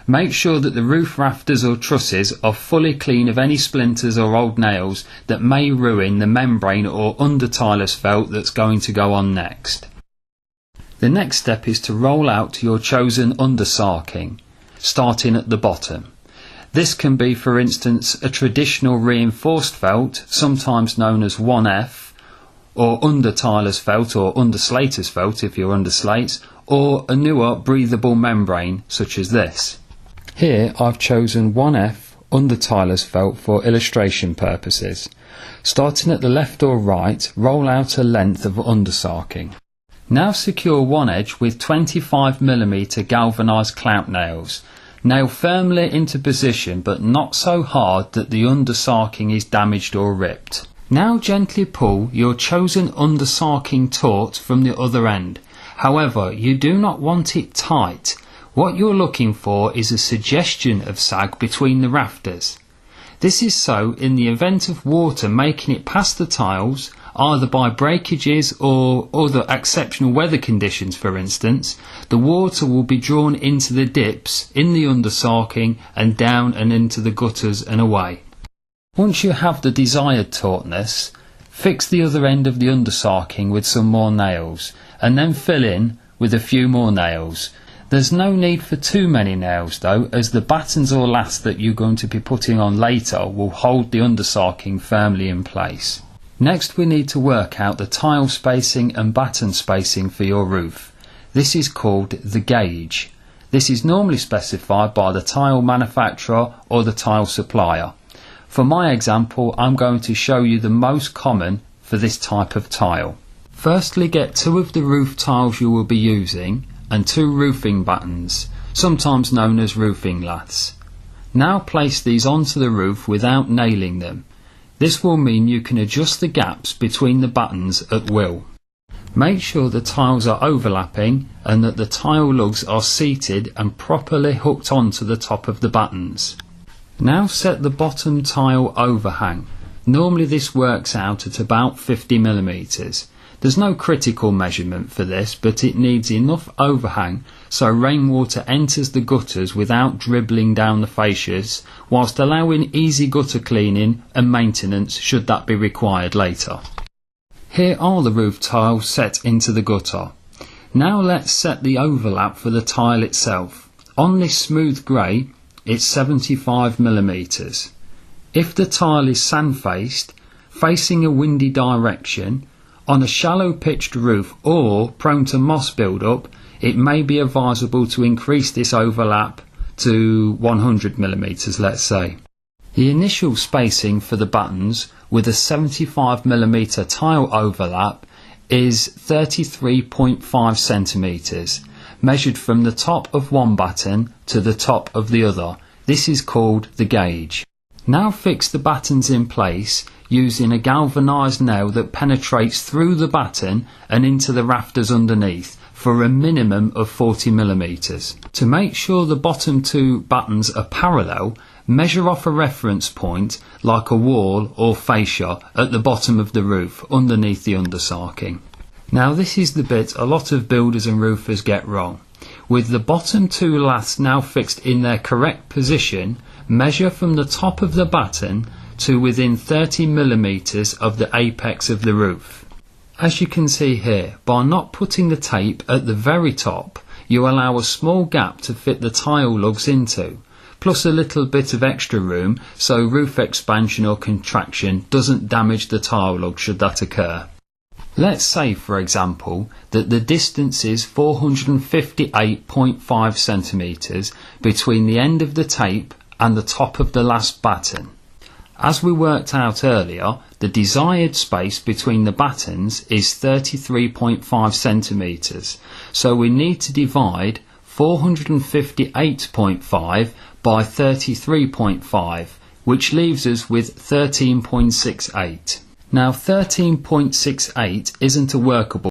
Make sure that the roof rafters or trusses are fully clean of any splinters or old nails that may ruin the membrane or under tileless felt that's going to go on next. The next step is to roll out your chosen undersarking, starting at the bottom. This can be, for instance, a traditional reinforced felt, sometimes known as 1F, or under tileless felt or under slaters felt if you're under slates, or a newer breathable membrane such as this. Here I've chosen 1F under tileless felt for illustration purposes. Starting at the left or right, roll out a length of undersarking. Now secure one edge with 25mm galvanised clamp nails. Nail firmly into position but not so hard that the undersarking is damaged or ripped. Now gently pull your chosen undersarking taut from the other end. However, you do not want it tight. What you're looking for is a suggestion of sag between the rafters. This is so in the event of water making it past the tiles, either by breakages or other exceptional weather conditions for instance, the water will be drawn into the dips in the undersarking and down and into the gutters and away. Once you have the desired tautness, fix the other end of the undersarking with some more nails and then fill in with a few more nails. There's no need for too many nails though, as the battens or laths that you're going to be putting on later will hold the undersarking firmly in place. Next we need to work out the tile spacing and batten spacing for your roof. This is called the gauge. This is normally specified by the tile manufacturer or the tile supplier. For my example, I'm going to show you the most common for this type of tile. Firstly, get 2 of the roof tiles you will be using and 2 roofing battens, sometimes known as roofing laths. Now place these onto the roof without nailing them. This will mean you can adjust the gaps between the battens at will. Make sure the tiles are overlapping and that the tile lugs are seated and properly hooked onto the top of the battens. Now set the bottom tile overhang. Normally this works out at about 50mm. There's no critical measurement for this, but it needs enough overhang so rainwater enters the gutters without dribbling down the fascias, whilst allowing easy gutter cleaning and maintenance should that be required later. Here are the roof tiles set into the gutter. Now let's set the overlap for the tile itself. On this smooth grey, it's 75mm. If the tile is sand-faced, facing a windy direction, on a shallow pitched roof or prone to moss build-up, it may be advisable to increase this overlap to 100mm, let's say. The initial spacing for the battens with a 75mm tile overlap is 33.5cm, measured from the top of one batten to the top of the other. This is called the gauge. Now fix the battens in place using a galvanised nail that penetrates through the batten and into the rafters underneath for a minimum of 40mm. To make sure the bottom 2 battens are parallel, measure off a reference point like a wall or fascia at the bottom of the roof underneath the undersarking. Now this is the bit a lot of builders and roofers get wrong. With the bottom 2 laths now fixed in their correct position, measure from the top of the batten to within 30mm of the apex of the roof. As you can see here, by not putting the tape at the very top, you allow a small gap to fit the tile lugs into, plus a little bit of extra room so roof expansion or contraction doesn't damage the tile lug should that occur. Let's say, for example, that the distance is 458.5cm between the end of the tape and the top of the last batten. As we worked out earlier, the desired space between the battens is 33.5cm, so we need to divide 458.5 by 33.5, which leaves us with 13.68. Now 13.68 isn't a workable